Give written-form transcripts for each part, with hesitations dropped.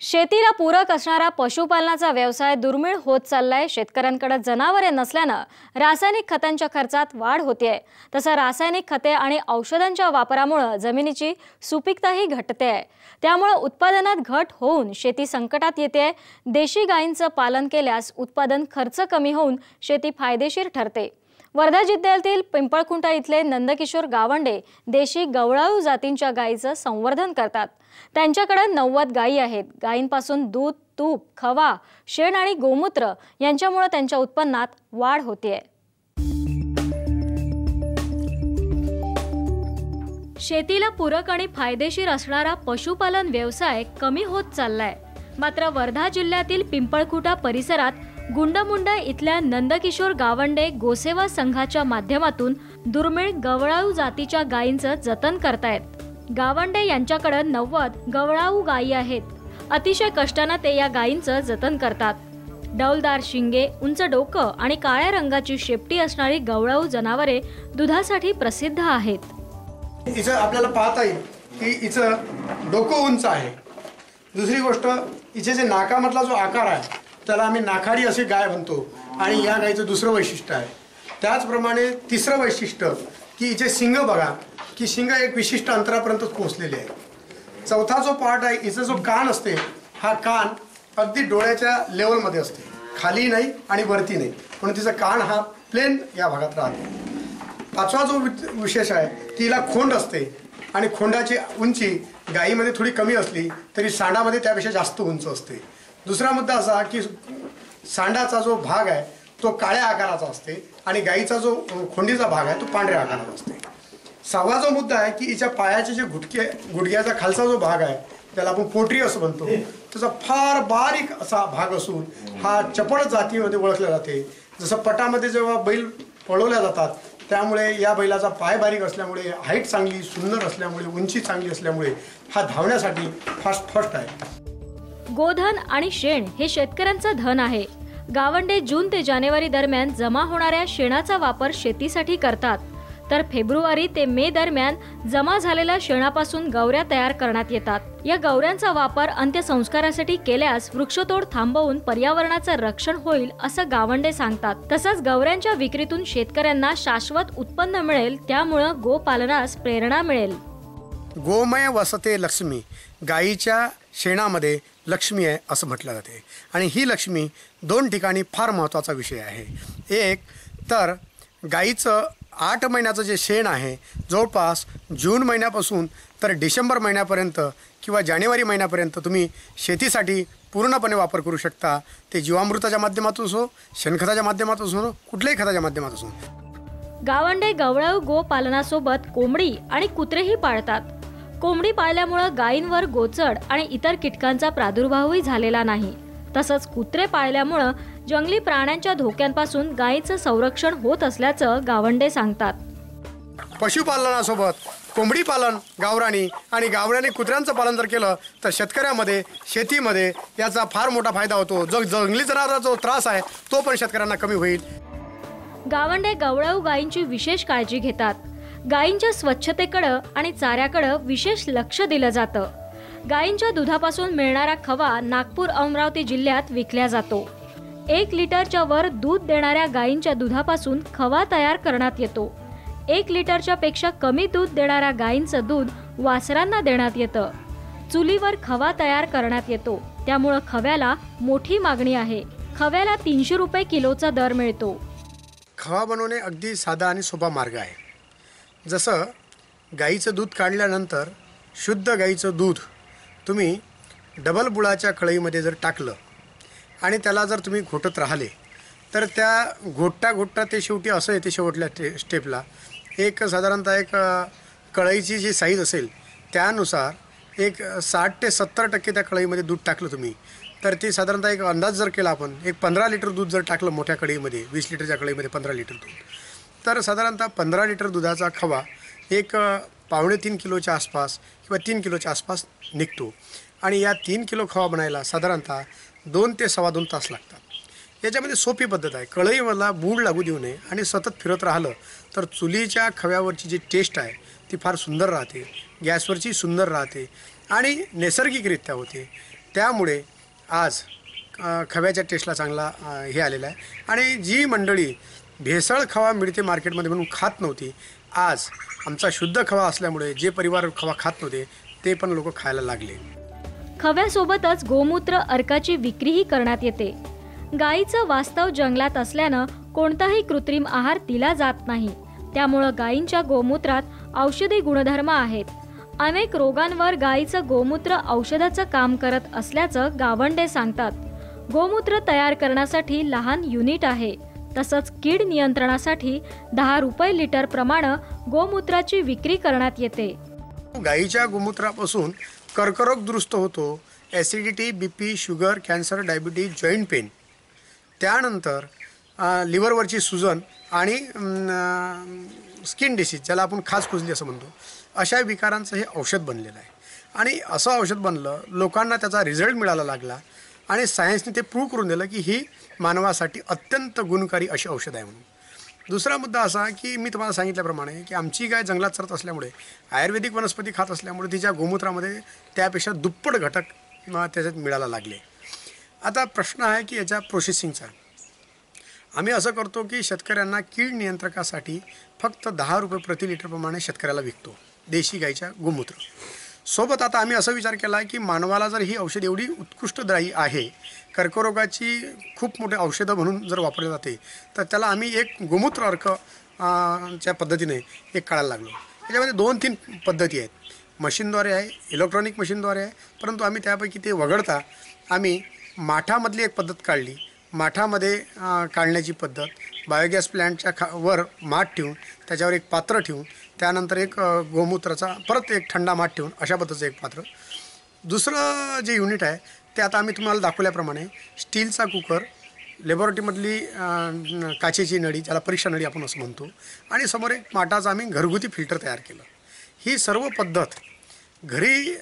शेतीला पूरक असणारा पशुपालनाचा व्यवसाय दुर्मिळ होत चाललाय। शेतकऱ्यांकडे जनावरे नसल्यानं रासायनिक खतांच्या खर्चात वाढ होतेय। तसं रासायनिक खते आणि औषधांच्या वापरामुळे जमिनीची सुपीकताही घटते आहे। त्यामुळे उत्पादनात घट होऊन शेती संकटात येते। देशी गायींचं पालन केल्यास उत्पादन खर्च कमी होऊन शेती फायदेशीर ठरते। वर्धा जिल्ह्यातील पिंपळखुंटा इथले नंदकिशोर गावंडे देशी गवळाऊ जातींच्या गायीचं संवर्धन करतात। त्यांच्याकडे 90 गायी आहेत। गायींपासून दूध, तूप, खवा, शेण आणि गोमूत्र यांच्यामुळे त्यांच्या उत्पन्नात वाढ होते। शेतीला पूरक आणि फायदेशीर असणारा पशुपालन व्यवसाय कमी होत चाललाय। मात्र वर्धा जिल्ह्यातील पिंपळखुंटा परिसरात गुंडमुंडा इथल्या नंदकिशोर गावंडे गोसेवा संघाच्या माध्यमातून दुर्मिळ गवळाऊ जातीच्या गायींचं जतन करतायत। गावंडे यांच्याकडे 90 गवळाऊ गायी आहेत। अतिशय कष्टाने ते या गायींचं जतन करतात। डौलदार शिंगे, उंच डोकं आणि काळ्या रंगाची शेपटी असणारी गवळाऊ जनावरे दुधासाठी प्रसिद्ध आहेत। इथं आपल्याला पाहता येईल की इथं डोकं उंच आहे। दुसरी गोष्ट, इथे जे नाकामधला जो आकार आहे त्याला आम्ही नाखाडी असे गाय म्हणतो आणि या गायीचं दुसरं वैशिष्ट्य आहे। त्याचप्रमाणे तिसरं वैशिष्ट्य की इथे शिंग बघा की शिंग एक विशिष्ट अंतरापर्यंत पोहोचलेले आहे। चौथा जो पार्ट आहे, इथं जो कान असते, हा कान अगदी डोळ्याच्या लेवलमध्ये असते, खाली नाही आणि वरती नाही, म्हणून तिचा कान हा प्लेन या भागात राहतो। पाचवा जो विशेष आहे की हिला खोंड असते आणि खोंडाची उंची गायीमध्ये थोडी कमी असली तरी सांडामध्ये त्यापेक्षा जास्त उंच असते। दुसरा मुद्दा असा की सांडाचा जो भाग आहे तो काळ्या आकाराचा असते आणि गायीचा जो खोंडीचा भाग आहे तो पांढऱ्या आकाराचा असते। सहावा जो मुद्दा आहे की हिच्या पायाचे जे गुडघ्याचा खालचा जो भाग आहे त्याला आपण पोटरी असं म्हणतो, त्याचा फार बारीक असा भाग असून हा चपळ जातीमध्ये ओळखला जाते। जसं पटामध्ये जेव्हा बैल पळवल्या जातात त्यामुळे या बैलाचा पाय बारीक असल्यामुळे, हाईट चांगली सुंदर असल्यामुळे, उंची चांगली असल्यामुळे हा धावण्यासाठी फर्स्ट आहे। गोधन आणि शेण हे शेतकऱ्यांचं धन आहे। गावंडे जून ते जानेवारी दरम्यान जमा होणाऱ्या शेणाचा वापर शेतीसाठी करतात, तर फेब्रुवारी ते मे दरम्यान जमा झालेल्या शेणापासून गवऱ्या तयार करण्यात येतात। या गवऱ्यांचा वापर अंत्यसंस्कारासाठी केल्यास वृक्षतोड थांबवून पर्यावरणाचं रक्षण होईल असं गावंडे सांगतात। तसंच गवऱ्यांच्या विक्रीतून शेतकऱ्यांना शाश्वत उत्पन्न मिळेल, त्यामुळे गोपालनास प्रेरणा मिळेल। गोमय वसते लक्ष्मी, गायीच्या शेणामध्ये लक्ष्मी आहे असं म्हटलं जाते आणि ही लक्ष्मी दोन ठिकाणी फार महत्त्वाचा विषय आहे। एक तर गायीचं 8 महिन्याचं जे शेण आहे जवळपास जून महिन्यापासून तर डिसेंबर महिन्यापर्यंत किंवा जानेवारी महिन्यापर्यंत तुम्ही शेतीसाठी पूर्णपणे वापर करू शकता। ते जीवामृताच्या माध्यमातून असो, शेणखताच्या माध्यमातून असो, कुठल्याही खताच्या माध्यमातून असो। गावंडे गवळाऊ गोपालनासोबत कोंबडी आणि कुत्रेही पाळतात। कोंबडी पाळल्यामुळे गायींवर गोचड आणि इतर कीटकांचा प्रादुर्भावही झालेला नाही। तसंच कुत्रे पाळल्यामुळे जंगली प्राण्यांच्या धोक्यांपासून गायीचं संरक्षण होत असल्याचं गावंडे सांगतात। पशुपालनासोबत कोंबडी पालन गावरानी आणि गावरानी कुत्र्यांचं पालन जर केलं तर शेतकऱ्यामध्ये, शेतीमध्ये याचा फार मोठा फायदा होतो। जो जंगली जनावरांचा जो त्रास आहे तो पण शेतकऱ्यांना कमी होईल। गावंडे गवळाऊ गायींची विशेष काळजी घेतात। गायींच्या स्वच्छतेकडे आणि चाऱ्याकडे विशेष लक्ष दिलं जातं। गायींच्या दुधापासून मिळणारा खवा नागपूर, अमरावती जिल्ह्यात विकला जातो। 1 लिटरच्या वर दूध देणाऱ्या गायींच्या दुधापासून खवा तयार करण्यात येतो। 1 लिटरच्या पेक्षा कमी दूध देणाऱ्या गायींचं दूध वासरांना देण्यात येतं। चुलीवर खवा तयार करण्यात येतो, त्यामुळे खव्याला मोठी मागणी आहे। खव्याला 300 रुपये किलोचा दर मिळतो। खवा बनवणे अगदी साधा आणि सोपा मार्ग आहे। जसं गाईचं दूध काढल्यानंतर शुद्ध गाईचं दूध तुम्ही डबल बुळाच्या कढईमध्ये जर टाकलं आणि त्याला जर तुम्ही घोटत राहिले तर त्या घोटता ते शेवटी असं येते शेवटल्या स्टेपला एक साधारणतः एक कढईची जी साईज असेल त्यानुसार एक 60 ते 70% त्या कढईमध्ये दूध टाकलं तुम्ही तर ते साधारणतः एक अंदाज जर केला आपण, एक 15 लिटर दूध जर टाकलं मोठ्या कढईमध्ये, 20 लिटरच्या कढईमध्ये 15 लिटर दूध, तर साधारणतः 15 लिटर दुधाचा खवा एक 2.5 किलोच्या आसपास किंवा 3 किलोच्या आसपास निघतो आणि या 3 किलो खवा बनायला साधारणतः 2 ते सव्वा 2 तास लागतात। याच्यामध्ये सोपी पद्धत आहे। कढईला बूड लागू देऊ नये आणि सतत फिरत राहिलं तर चुलीच्या खव्यावरची जी टेस्ट आहे ती फार सुंदर राहते, गॅसवरची सुंदर राहते आणि नैसर्गिकरित्या होते। त्यामुळे आज खव्याच्या टेस्टला चांगला हे आलेला आहे. आणि जी मंडळी भेसळ खवा मिळते मार्केटमध्ये म्हणून खात नव्हती, आज आमचा शुद्ध खवा असल्यामुळे जे परिवार खवा खात नव्हते ते पण लोक खायला लागले. खव्यासोबतच गोमूत्र अर्काची विक्रीही करण्यात येते. गायीचं वास्तव जंगलात असल्यानं कोणताही कृत्रिम आहार दिला जात नाही. त्यामुळं गायींच्या गोमूत्रात औषधी गुणधर्म आहेत. अनेक रोगांवर गायीचं गोमूत्र औषधाचं काम करत असल्याचं गावंडे सांगतात. गोमूत्र तयार करण्यासाठी लहान युनिट आहे. तसंच कीड नियंत्रणासाठी 10 रुपये लिटर प्रमाणे गोमूत्राची विक्री करण्यात येते. गायीच्या गोमूत्रापासून कर्करोग दुरुस्त होतो, acidity, BP, sugar, cancer, diabetes, joint pain, त्यानंतर लिव्हरवरची सुजन आणि स्किन डिसीज, ज्याला आपण खाज कुजली असं म्हणतो, अशा विकारांचं हे औषध बनलेलं आहे. आणि असं औषध बनलं, लोकांना त्याचा रिझल्ट मिळायला लागला आणि सायन्सने ते प्रूव्ह करून दिलं की ही मानवासाठी अत्यंत गुणकारी अशी औषध आहे म्हणून. दुसरा मुद्दा असा की मी तुम्हाला सांगितल्याप्रमाणे की आमची गाय जंगलात चरत असल्यामुळे, आयुर्वेदिक वनस्पती खात असल्यामुळे तिच्या गोमूत्रामध्ये त्यापेक्षा दुप्पट घटक त्याच्यात मिळायला लागले. आता प्रश्न आहे की याच्या प्रोसेसिंगचा. आम्ही असं करतो की शेतकऱ्यांना कीड नियंत्रकासाठी फक्त 10 रुपये प्रति लिटर प्रमाणे शेतकऱ्याला विकतो देशी गायीच्या गोमूत्र सोबत. आता आम्ही असा विचार केला की मानवाला जर ही औषध एवढी उत्कृष्टदायी आहे, कर्करोगाची खूप मोठे औषधं म्हणून जर वापरले जाते, तर त्याला आम्ही एक गोमूत्र अर्क च्या पद्धतीने एक काढायला लागलो. याच्यामध्ये 2-3 पद्धती आहेत. मशीनद्वारे आहे, इलेक्ट्रॉनिक मशीनद्वारे आहे, परंतु आम्ही त्यापैकी ते वगळता आम्ही माठामधली एक पद्धत काढली. माठामध्ये काढण्याची पद्धत, बायोगॅस प्लॅन्टच्या वर माठ ठेवून त्याच्यावर एक पात्र ठेवून त्यानंतर एक गोमूत्राचा परत एक थंडा माठ ठेवून अशा पद्धतीचं एक पात्र. दुसरं जे युनिट आहे ते आता आम्ही तुम्हाला दाखवल्याप्रमाणे स्टीलचा कुकर, लॅबोरेटरीमधली काचेची नळी, ज्याला परीक्षा नळी आपण असं म्हणतो, आणि समोर एक माठाचा आम्ही घरगुती फिल्टर तयार केलं. ही सर्व पद्धत घरी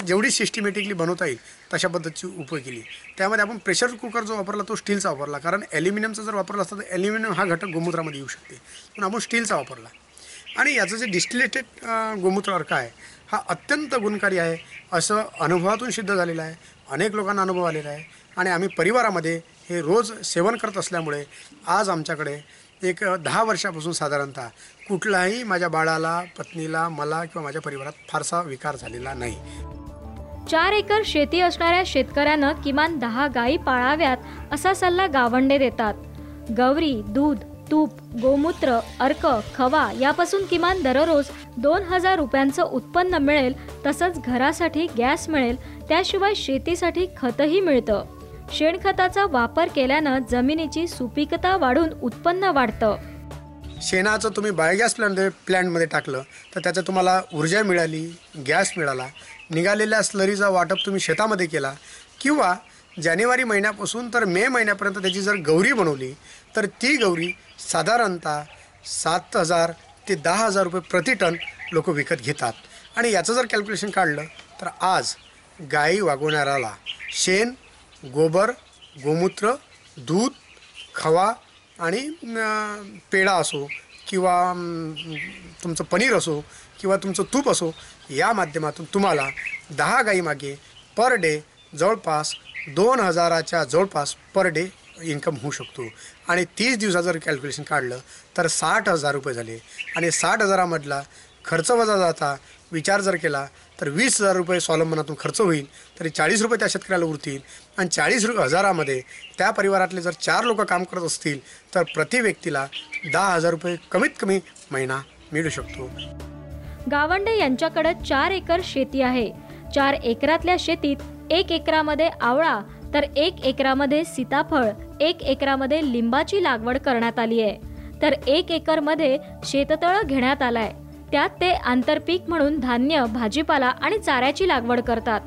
जेवढी सिस्टमॅटिकली बनवता येईल तशा पद्धतीची उपयोग केली. त्यामध्ये आपण प्रेशर कुकर जो वापरला तो स्टीलचा वापरला, कारण ॲल्युमिनियमचा जर वापरला असता तर ॲल्युमिनियम हा घटक गोमूत्रामध्ये येऊ शकते, पण आपण स्टीलचा वापरला. आणि याचं जे डिस्टिलेटेड गोमूत्र अर्क आहे हा अत्यंत गुणकारी आहे असं अनुभवातून सिद्ध झालेलं आहे. अनेक लोकांना अनुभव आलेला आहे आणि आम्ही परिवारामध्ये हे रोज सेवन करत असल्यामुळे आज आमच्याकडे एक 10 वर्षापासून साधारणतः कुठलाही माझ्या बाळाला, पत्नीला, मला किंवा माझ्या परिवारात फारसा विकार झालेला नाही. 4 एकर शेती असणाऱ्या शेतकऱ्यानं किमान 10 गायी पाळाव्यात असा सल्ला गावंडे देतात. गौरी, दूध, तूप, गोमूत्र, अर्क, खवा यापासून किमान दररोज 2000 रुपयांचं उत्पन्न मिळेल. तसंच घरासाठी गॅस मिळेल. त्याशिवाय शेतीसाठी खतही मिळतं. शेणखताचा वापर केल्यानं जमिनीची सुपीकता वाढून उत्पन्न वाढतं. शेणाचं तुम्ही बायोगॅस प्लॅन्टमध्ये टाकलं तर त्याचं तुम्हाला ऊर्जा मिळाली, गॅस मिळाला. निघालेल्या स्लरीचा वाटप तुम्ही शेतामध्ये केला किंवा जानेवारी महिन्यापासून तर मे महिन्यापर्यंत त्याची जर गौरी बनवली तर ती गौरी साधारणतः 7000 ते 10000 रुपये प्रति टन लोक विकत घेतात. आणि याचं जर कॅल्क्युलेशन काढलं तर आज गायी वागवणाऱ्याला शेण, गोबर, गोमूत्र, दूध, खवा आणि पेढा असो किंवा तुमचं पनीर असो किंवा तुमचं तूप असो, या माध्यमातून तुम्हाला 10 गायीमागे पर डे जवळपास 2000च्या जवळपास पर डे इन्कम होऊ शकतो. आणि 30 दिवसाचं जर कॅल्क्युलेशन काढलं तर 60,000 रुपये झाले. आणि 60,000मधला खर्च वजा जाता विचार जर केला तर 20,000 रुपये स्वावलंबनातून खर्च होईल, तरी 40 रुपये त्या शेतकऱ्याला उरतील. आणि 40,000मध्ये त्या परिवारातले जर 4 लोक काम करत असतील तर प्रति व्यक्तीला 10,000 रुपये कमीत कमी महिना मिळू शकतो. गावंडे यांच्याकडे 4 एकर शेती आहे. 4 एकरातल्या शेतीत 1 एकरामध्ये आवळा तर 1 एकरामध्ये सीताफळ, 1 एकरामध्ये लिंबाची लागवड करण्यात आली आहे. तर 1 एकरमध्ये शेततळं घेण्यात आलाय. त्यात ते आंतरपीक म्हणून धान्य, भाजीपाला आणि चाऱ्याची लागवड करतात.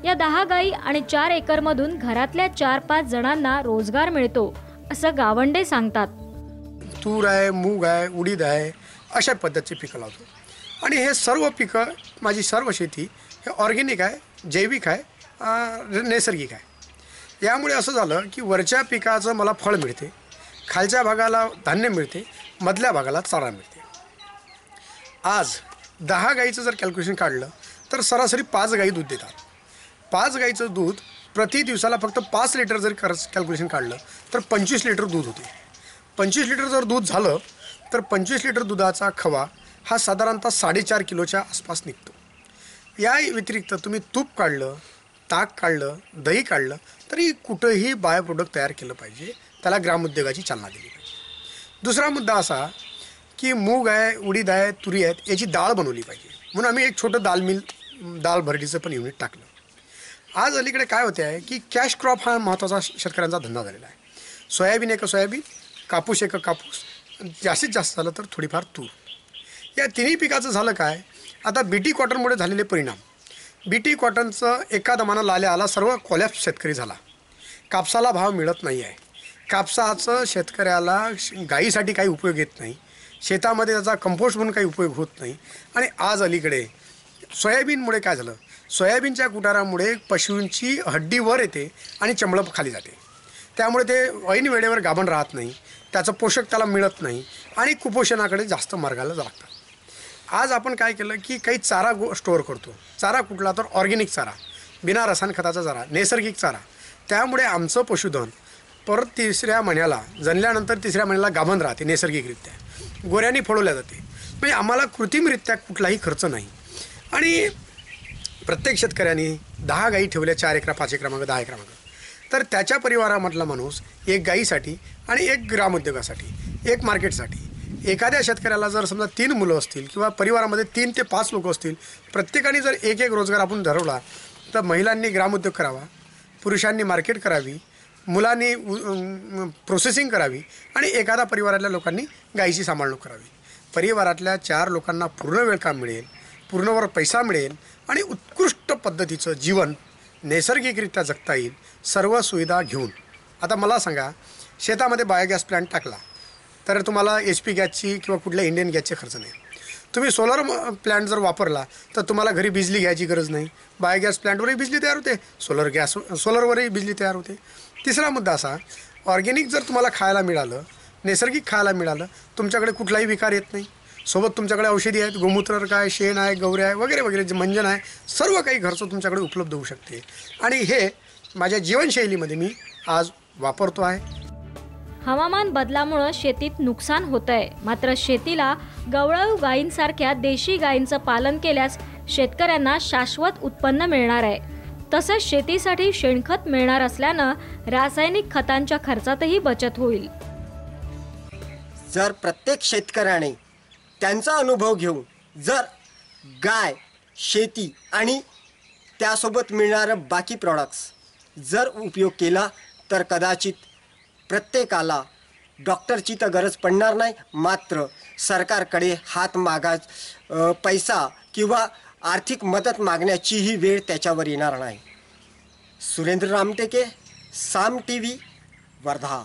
या 10 गायी आणि 4 एकरमधून घरातल्या 4-5 जणांना रोजगार मिळतो असं गावंडे सांगतात. तूर आहे, मूग आहे, उडीद आहे, अशा पद्धतीची पिकं लावतो. आणि हे सर्व पिकं, माझी सर्व शेती हे ऑर्गेनिक आहे, जैविक आहे, नैसर्गिक आहे. यामुळे असं झालं की वरच्या पिकाचं मला फळ मिळते, खालच्या भागाला धान्य मिळते, मधल्या भागाला चारा मिळते. आज 10 गाईचं जर कॅल्क्युलेशन काढलं तर सरासरी 5 गाई दूध देतात. 5 गाईचं दूध प्रति दिवसाला फक्त 5 लिटर जर कॅल्क्युलेशन काढलं तर 25 लिटर दूध होते. 25 लिटर जर दूध झालं तर 25 लिटर दुधाचा खवा हा साधारणतः 4.5 किलोच्या आसपास निघतो. या व्यतिरिक्त तुम्ही तूप काढलं, ताक काढलं, दही काढलं तरी कुठंही बाय प्रोडक्ट तयार केलं पाहिजे. त्याला ग्रामोद्योगाची चालना दिली पाहिजे. दुसरा मुद्दा असा की मूग आहे, उडीद आहे, तुरी आहेत याची डाळ बनवली पाहिजे. म्हणून आम्ही एक छोटं दाल भरडीचं पण युनिट टाकलं. आज अलीकडे काय होते आहे की कॅश क्रॉप हा महत्त्वाचा शेतकऱ्यांचा धंदा झालेला आहे. सोयाबीन एक सोयाबीन, कापूस एक कापूस, जास्तीत जास्त झालं तर थोडीफार तूर. या तिन्ही पिकाचं झालं काय, आता बीटी कॉटनमुळे झालेले परिणाम. बीटी कॉटनचं एका दमानं लाल्या आला, सर्व कोलॅप्स शेतकरी झाला. कापसाला भाव मिळत नाही आहे. कापसाचं शेतकऱ्याला गाईसाठी काही उपयोग येत नाही, शेतामध्ये त्याचा कंपोस्ट म्हणून काही उपयोग होत नाही. आणि आज अलीकडे सोयाबीनमुळे काय झालं, सोयाबीनच्या कुटारामुळे पशूंची हड्डी वर येते आणि चंबळ खाली जाते. त्यामुळे ते ऐन वेळेवर गाभण राहत नाही, त्याचं पोषक त्याला मिळत नाही आणि कुपोषणाकडे जास्त मार्गाला लागतात. आज आपण काय केलं की काही चारा स्टोअर करतो. चारा कुठला तर ऑर्गॅनिक चारा, बिना रसायन खताचा चारा, नैसर्गिक चारा. त्यामुळे आमचं पशुधन परत 3ऱ्या महिन्याला जणल्यानंतर 3ऱ्या महिन्याला गाभण राहते. नैसर्गिकरित्या गोऱ्याने फळवल्या जाते. म्हणजे आम्हाला कृत्रिमरित्या कुठलाही खर्च नाही. आणि प्रत्येक शेतकऱ्यांनी 10 गाई ठेवल्या, 4 एकरा, 5 एकरामागं, 10 एकरामागं, तर त्याच्या परिवारामधला माणूस एक गाईसाठी आणि एक ग्रामोद्योगासाठी, एक मार्केटसाठी. एखाद्या शेतकऱ्याला जर समजा 3 मुलं असतील किंवा परिवारामध्ये 3 ते 5 लोक असतील, प्रत्येकाने जर एक रोजगार आपण ठरवला तर महिलांनी ग्रामोद्योग करावा, पुरुषांनी मार्केट करावी, मुलांनी प्रोसेसिंग करावी आणि एखादा परिवारातल्या लोकांनी गाईची सांभाळणूक करावी. परिवारातल्या 4 लोकांना पूर्ण वेळ काम मिळेल, पूर्णवर पैसा मिळेल आणि उत्कृष्ट पद्धतीचं जीवन नैसर्गिकरित्या जगता येईल, सर्व सुविधा घेऊन. आता मला सांगा, शेतामध्ये बायोगॅस प्लांट टाकला तर तुम्हाला HP गॅसची किंवा कुठल्या इंडियन गॅसचे खर्च नाही. तुम्ही सोलर प्लांट जर वापरला तर तुम्हाला घरी बिजली घ्यायची गरज नाही. बायोगॅस प्लांटवरही बिजली तयार होते, सोलरवरही बिजली तयार होते. तिसरा मुद्दा असा, ऑर्गॅनिक जर तुम्हाला खायला मिळालं, नैसर्गिक खायला मिळालं, तुमच्याकडे कुठलाही विकार येत नाही. सोबत तुमच्याकडे औषधी आहेत, गोमूत्र काय, शेण आहे, गवऱ्या आहे, वगैरे वगैरे, जे मंजन आहे, सर्व काही घरचं तुमच्याकडे उपलब्ध होऊ शकते. आणि हे माझ्या जीवनशैलीमध्ये मी आज वापरतो आहे. हवामान बदलामुळे शेतीत नुकसान होत आहे, मात्र शेतीला गवळाऊ गायींसारख्या देशी गायींचं पालन केल्यास शेतकऱ्यांना शाश्वत उत्पन्न मिळणार आहे. तसंच शेतीसाठी शेणखत मिळणार असल्यानं रासायनिक खतांच्या खर्चातही बचत होईल. जर प्रत्येक शेतकऱ्याने त्यांचा अनुभव घेऊन जर गाय, शेती आणि त्यासोबत मिळणारं बाकी प्रॉडक्ट्स जर उपयोग केला तर कदाचित प्रत्येकाला डॉक्टरची तर गरज पडणार नाही, मात्र सरकारकडे हात पैसा किंवा आर्थिक मदत मागण्याचीही वेळ त्याच्यावर येणार नाही. सुरेंद्र रामटेके, साम TV, वर्धा.